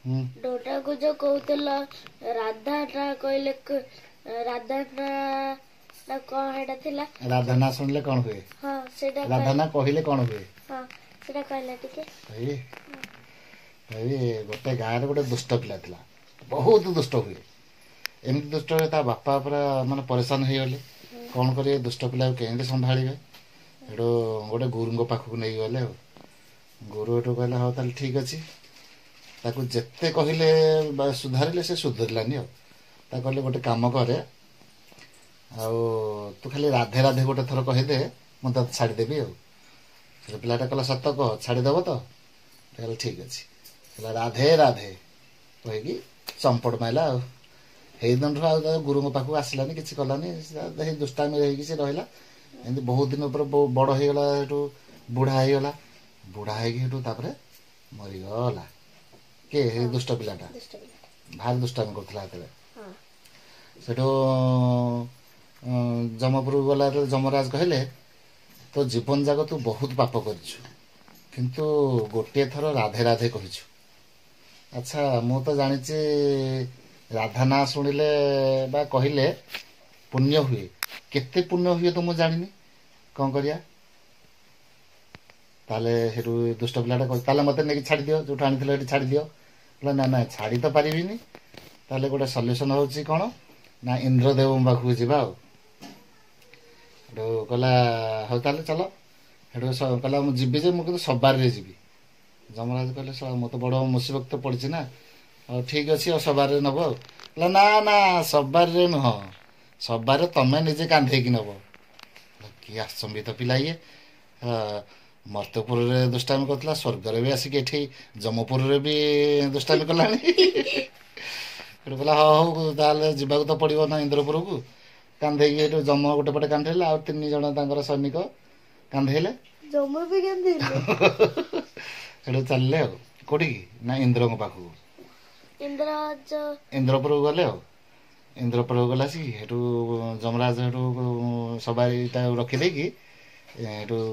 Dota को जो कहूतला राधा ना कहले राधा ना कौन हेटा थिला राधा ना सुनले कौन हुए हां सेटा राधा ना कहले कौन हुए हां सेटा कहला टिके गोटे गाँव गोटे दुष्ट पिला थिला बहुत दुष्ट हुए एमती दुष्ट ता बापा पूरा माने परेशान हो गले कौन करिए दुष्ट पिला केमती संभाଳିबे एडो गोटे गुरु पाखक नहीं गले गुरु एटू कहला हाँ ताल ठीक अच्छे ताकू जिते कहले सुधारे से सुधरलानी कहले गोटे कम करे तू खाली राधे राधे गोटे थर कहीदे मुझे छाड़देवी पिलाटा कहला सत कह छाड़देव तो कहला ठीक अच्छे कहला राधे राधे कहीकि चंपट माइला दिन गुरु पाखक आसलानी कि कलानी दुष्टामी रही से रहा एमती बहुत दिन पर बड़ हो गला बुढ़ा हो गला बुढ़ा होपर मरीगला के दुष्ट पिलाटा भारी दुष्टामी करता सेठू जमपुर गला जमराज कहले तो जीवन जाक तू बहुत पाप करिछु किंतु गोटे थर राधे राधे कहिछु अच्छा मु तो जानी राधा ना शुणिले बा कहले पुण्य हुए केते पुण्य हुए तो मु जानी कौन करिया ताले हेरु दुष्ट पिलाटा ताले मते नेकी छाड़ी दियो जोठ आनिथिलो एठी छाड़ी दियो बोला ना ना छाड़ी तो पारिबिनी ताले गोटे सॉल्यूशन होची कोन ना इंद्रदेव पाखु जीवा हेडो कहला हो ताले चलो हेडो कहला मु जीबी जे मु किंतु सबार रे जीबी जमराज कहले मु तो बड़ मुसीबत तो पड़छि ना ठीक अच्छे सबार नब ना ना सबार नुह सबार तमें निजे कांधे की नब कि आसंबित पिला ये मर्तपुर दुष्टामी करता स्वर्गर भी आसिक एठी जमपुर भी दुष्टामी कला कहला हाँ हूँ ताल जावाक तो पड़ो ना इंद्रपुर को कांधे जम गोटे पटे कांधेले आ तीन जन सैनिक कांधेले चलले कौटी ना इंद्र पाखक इंद्रपुर गले इंद्रपुर गला सी जमराज सबारीटा रखिदे कि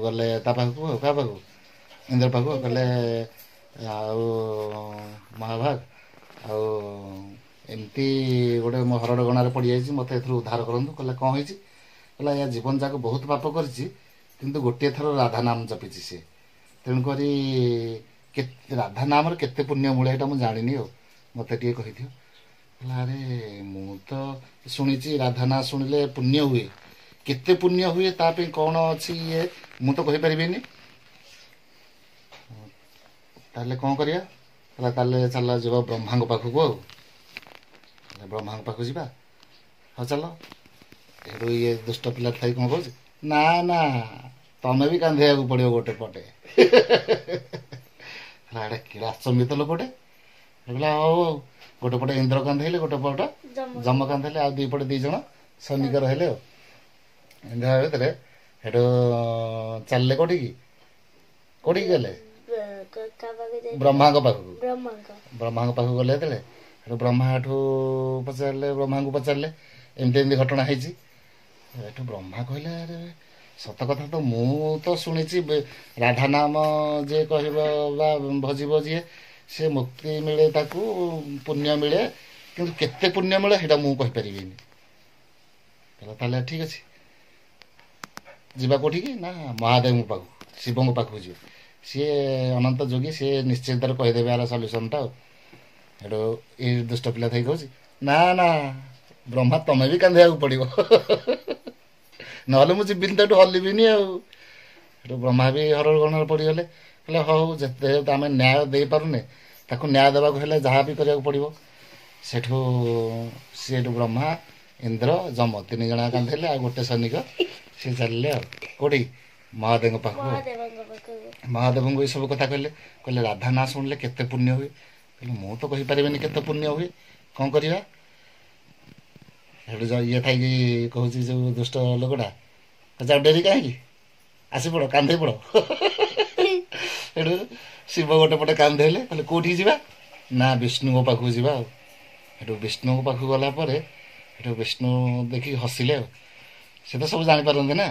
गले ता पाखक क्या पाखक इंद्र पाखक कहले महाभाग आमती गोटे मो हरड़ गणार पड़ जाइए मत उद्धार करूँ कहला कौन हो या जीवन जाक बहुत पाप कर गोटे थर राधा नाम जपिची से तेणुक राधा नाम केते पुण्य मूले मुझे जानी मत टे कही अरे मु तो शुणी राधा ना शुणिले पुण्य हुए केते पुण्य हुए ताप कौन अच्छी ये मु तो कही पारिनी ताले कौन करिया ताले चल जीव ब्रह्मा पाखक ब्रह्मा पाखक जा हाँ चल ये दुष्ट पिला थी कौन कह ना ना तमें भी कांधे पड़ो गोटे पटे कि आचंबित लोकटे कहला हाँ गोटे पटे इंद्र कांधेले गोटे पट जम कांधेले आ दुई पटे दी जन सैनिक रहिले भितर हेटू चलले कौटी गले ब्रह्मा पाखक गले ब्रह्मा पचारे ब्रह्मा को पचारे एमती एमती घटना है ब्रह्मा कहले अरे सत कथा तो मु तो शुणी राधा नाम जे कह भजब जी से मुक्ति मिले ताकू पुण्य मिले किंतु केते पुण्य मिले सेटा मु कहि परिबिनी कहला ठीक अच्छे जीवा कोठी की ना महादेव पाखु शिव पाखु जी सी अनंत जोगी सी निश्चित कहीदेवे यार सल्यूसन टा हेटू ये दुष्ट पिला थी कह ना ना ब्रह्मा तमें भी कांधे पड़ो ना मुझे जीविन तो हलबिनी ब्रह्मा भी हर गणार पड़गले कहले हाँ हूँ जिते आम न्याय दे पारुने ताको न्याय देवाक हेले जहाँ भी करा पड़ो सेठू सी ब्रह्मा इंद्र जम तीन जना कांधेले आ गोटे सैनिक सी चलिए कौटी महादेव पाखक महादेव को ये सब कथा कहले कहले राधा ना शुणिले केते पुण्य हुए कहले मु तो कही पारिबेनी केते पुण्य हुए कौन करिया ये थी कहूँ जो दुष्ट लोकटा जाओ डेरी कहीं आसी पड़ कांधे पड़ शिव गोटे पटे कांधेले कहले कौटी जा ना विष्णु पाखक जा विष्णु पाखक गलापर विष्णु देखिए हसिले से तो सब जापारती ना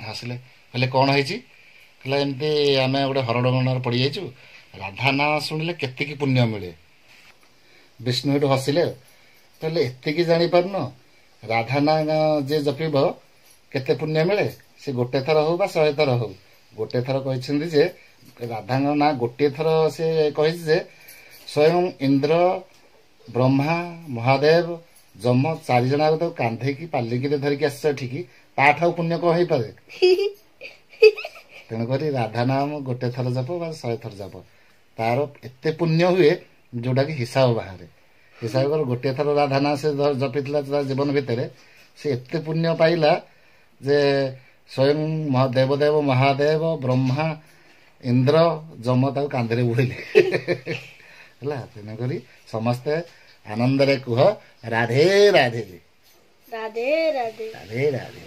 हसिले कहले कौन है कहला एमती आम गोटे हरड़ गणार पड़ जाइचु राधा ना शुणिले केतिकी पुण्य मिले ବିଷ୍ଣୁ ଏଠୁ ହସିଲେ କହିଲେ ଏତିକି ଜାଣିପାରୁନ ରାଧା ନାଁ ଯିଏ ଜପିବ କେତେ ପୁଣ୍ୟ ମିଳେ। ସେ ଗୋଟେ ଥର ହଉ ବା 100 ଥର ହଉ। ଗୋଟେ ଥର କହିଛନ୍ତି ଯେ ରାଧାଙ୍କ ନାଁ ଗୋଟିଏ ଥର ସେ କହିଛି ଯେ ସ୍ୱୟଂ ଇନ୍ଦ୍ର ବ୍ରହ୍ମା ମହାଦେବ ଯମ 4 ଜଣ ତାକୁ କାନ୍ଧେଇକି ପାଲିକିରେ ଧରିକି ଆସିଛ ଏଠିକି, ତାଠାରୁ ପୁଣ୍ୟ କଣ ହେଇପାରେ। ତେଣୁକରି ରାଧା ନାମ ଗୋଟେ ଥର ଜପ ବା 100 ଥର ଜପ ତାର ଏତେ ପୁଣ୍ୟ ହୁଏ ଯୋଉଟା କି ହିସାବ ବାହାରେ। ହିସାବ କର ଗୋଟିଏ ଥର ରାଧା ନାମ ସେ ଜପିଥିଲା ତା ଜୀବନ ଭିତରେ, ସେ ଏତେ ପୁଣ୍ୟ ପାଇଲା ଯେ ସ୍ୱୟଂ ଦେବଦେବ ମହାଦେବ ବ୍ରହ୍ମା ଇନ୍ଦ୍ର ଯମ ତାକୁ କାନ୍ଧରେ ବୁହିଲେ ହେଲା। ତେଣୁକରି ସମସ୍ତେ ଆନନ୍ଦରେ କୁହ ରାଧେ ରାଧେ ରାଧେ ରାଧେ ରାଧେ ରାଧେ।